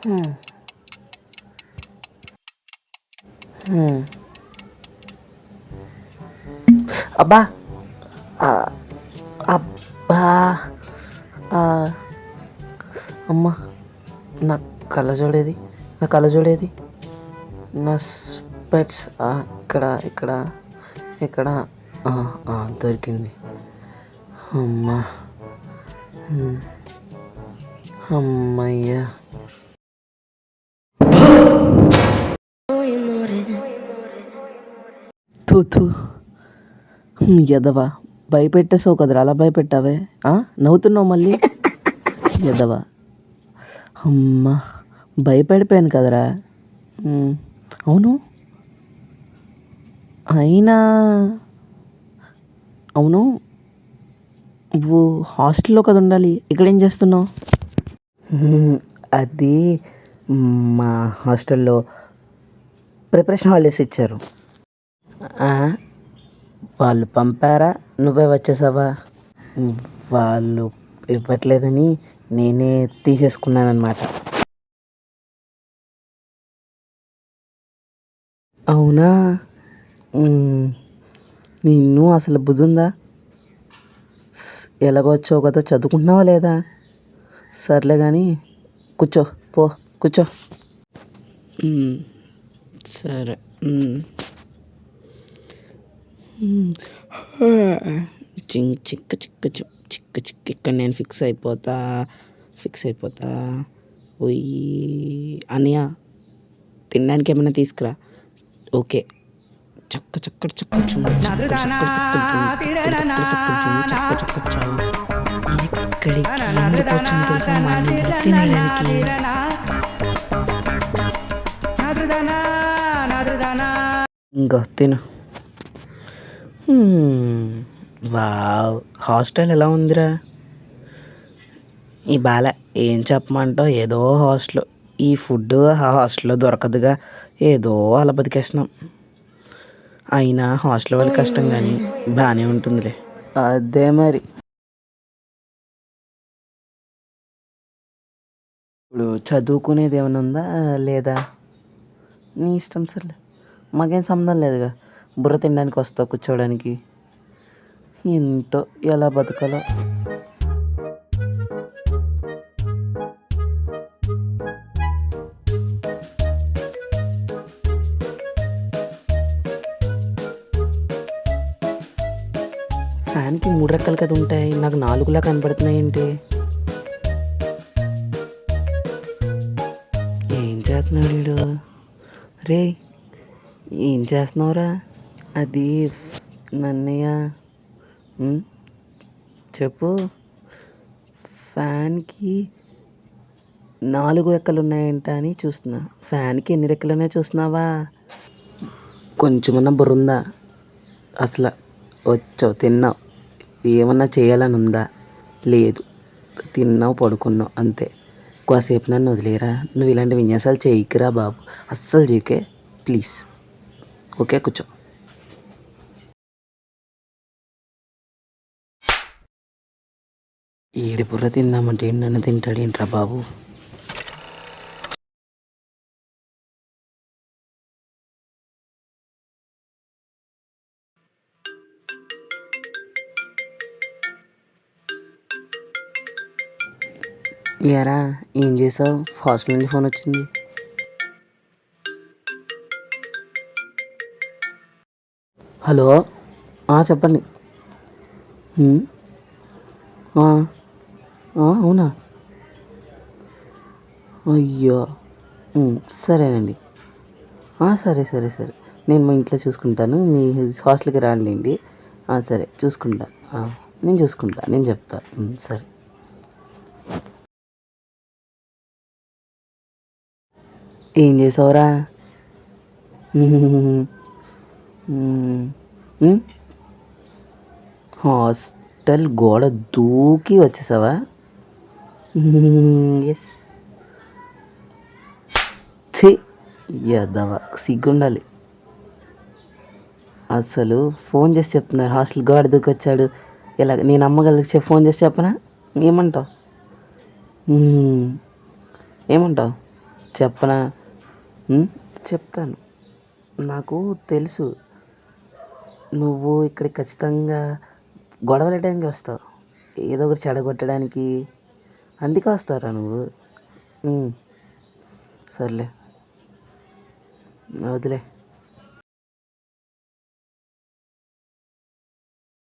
హ్మ్. హ్మ్. అబ్బా! ఆహ్, అబ్బా! ఆహ్, అమ్మ! నా కళ్ళజోడేది? నా కళ్ళజోడేది? నా స్పెక్ట్స్ ఇక్కడ, ఇక్కడ, ఇక్కడ. ఆ! ఆ! దొరికింది. అమ్మ! హ్మ్. హమ్మయ్య! తూ! తూ! ఎదవ! భయపెట్టేసావు కదరా! అలా భయపెట్టావే? నవ్వుతున్నావు మళ్ళీ? ఎదవ! అమ్మ! భయపడిపోయాను కదరా! అవును. అయినా అవును. నువ్వు హాస్టల్‌లో కదా ఉండాలి. ఇక్కడేం చేస్తున్నావు? అది మా హాస్టల్‌లో ప్రిపరేషన్ హాలిడేస్ ఇచ్చారు. ఆ! వాళ్ళు పంపారా? నువ్వే వచ్చేసావా? వాళ్ళు ఇవ్వట్లేదని నేనే తీసేసుకున్నాననమాట. అవునా? నిన్ను అసలు బుద్ధుందా? ఎలాగో వచ్చావు కదా! చదువుకుంటున్నావా లేదా? సర్లే గానీ కూర్చో. పో కూర్చో. సరే. చిక్క చిక్క చిక్క చిక్క ఇక్కడ నేను ఫిక్స్ అయిపోతా. ఉయ్యి అన్నయ్య తినడానికి ఏమైనా తీసుకురా. ఓకే. చక్క చక్కటి చక్క చుమ్మ చక్క చక్కటి చక్క చక్క చావు. ఇక్కడికి ఎందుకు వచ్చాను తెలుసా? మా అన్న తినడానికి. ఇంకో తిను. వావ్! హాస్టల్ ఎలా ఉందిరా? ఈ బాలే ఏం చెప్పమంటావు? ఏదో హాస్టల్. ఈ ఫుడ్ హాస్టల్‌లో దొరకదుగా. ఏదో అలా బతికేస్తున్నాం. అయినా హాస్టల్ వాళ్ళ కష్టం కానీ బాగానే ఉంటుందిలే. అదే మరి. ఇప్పుడు చదువుకునేది ఏమైనా ఉందా లేదా? నీ ఇష్టం సర్లే. మాకేం సంబంధం లేదుగా. బుర్ర తినడానికి వస్తావు కూర్చోడానికి. ఏంటో ఎలా బతకాలో. ఫ్యాన్‌కి 3 రెక్కలు కదా ఉంటాయి. నాకు 4లా కనపడుతున్నాయి ఏంటి? ఏం చేస్తున్నాడు వీడు? రేయ్! ఏం చేస్తున్నావురా? అది నన్నయ్య. చెప్పు. ఫ్యాన్‌కి 4 రెక్కలు ఉన్నాయంట అని చూస్తున్నా. ఫ్యాన్‌కి ఎన్ని రెక్కలు ఉన్నాయో చూస్తున్నావా? కొంచెమన్నా బుర్ర ఉందా? అసల వచ్చావు తిన్నావు. ఏమన్నా చేయాలని ఉందా? లేదు. తిన్నావు పడుకున్నావు అంతే. కాసేపు నన్ను వదిలేయరా. నువ్వు ఇలాంటి విన్యాసాలు చేయకురా బాబు. అస్సలు చేయకే ప్లీజ్. ఓకే కూర్చో. ఈడి బుర్ర తిందామంటే నన్ను తింటాడేంట్రా బాబు. ఏరా ఏం చేసావు? హాస్టల్ నుండి ఫోన్ వచ్చింది. హలో. చెప్పండి. అవునా? అయ్యో! సరేనండి. సరే సరే సరే. నేను మా ఇంట్లో చూసుకుంటాను. మీ హాస్టల్‌కి రానులేండి. సరే చూసుకుంటా. నేను చూసుకుంటా. నేను చెప్తా. సరే. ఏం చేసావురా? హాస్టల్ గోడ దూకి వచ్చేసావా? ఎస్. ఛీ! యదవ సిగ్గుండాలి. అసలు ఫోన్ చేసి చెప్తున్నారు హాస్టల్ గోడ దూకి వచ్చాడు. ఇలాగ నేను అమ్మగలకి ఫోన్ చేసి చెప్పనా? ఏమంటావు? ఏమంటావు? చెప్పనా? చెప్తాను. నాకు తెలుసు. నువ్వు ఇక్కడికి ఖచ్చితంగా గొడవలెయడానికి వస్తావు. ఏదో ఒకటి చెడగొట్టడానికి. అందుకే వస్తావురా నువ్వు. సర్లే. వదిలేయి.